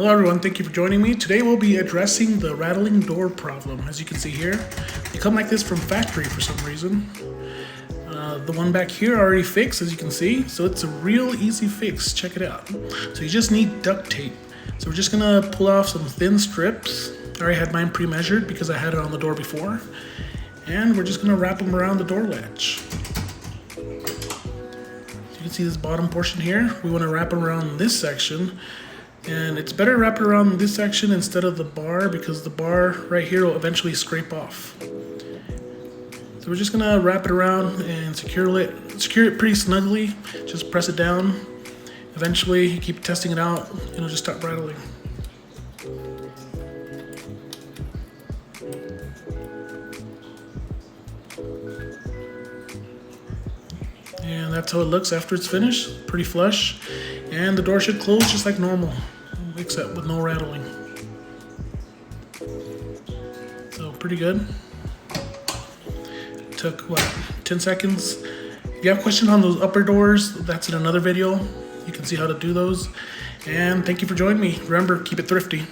Hello everyone, thank you for joining me. Today we'll be addressing the rattling door problem. As you can see here, they come like this from factory for some reason. The one back here already fixed, as you can see, so it's a real easy fix. Check it out. So you just need duct tape. So we're just gonna pull off some thin strips. I already had mine pre-measured because I had it on the door before. And we're just gonna wrap them around the door latch. You can see this bottom portion here. We wanna wrap around this section. And it's better to wrap it around this section instead of the bar because the bar right here will eventually scrape off. So we're just gonna wrap it around and secure it pretty snugly. Just press it down. Eventually, you keep testing it out, it'll just start rattling. And that's how it looks after it's finished, pretty flush. And the door should close just like normal, except with no rattling. So pretty good. Took what, 10 seconds? If you have questions on those upper doors, that's in another video. You can see how to do those. And thank you for joining me. Remember, keep it thrifty.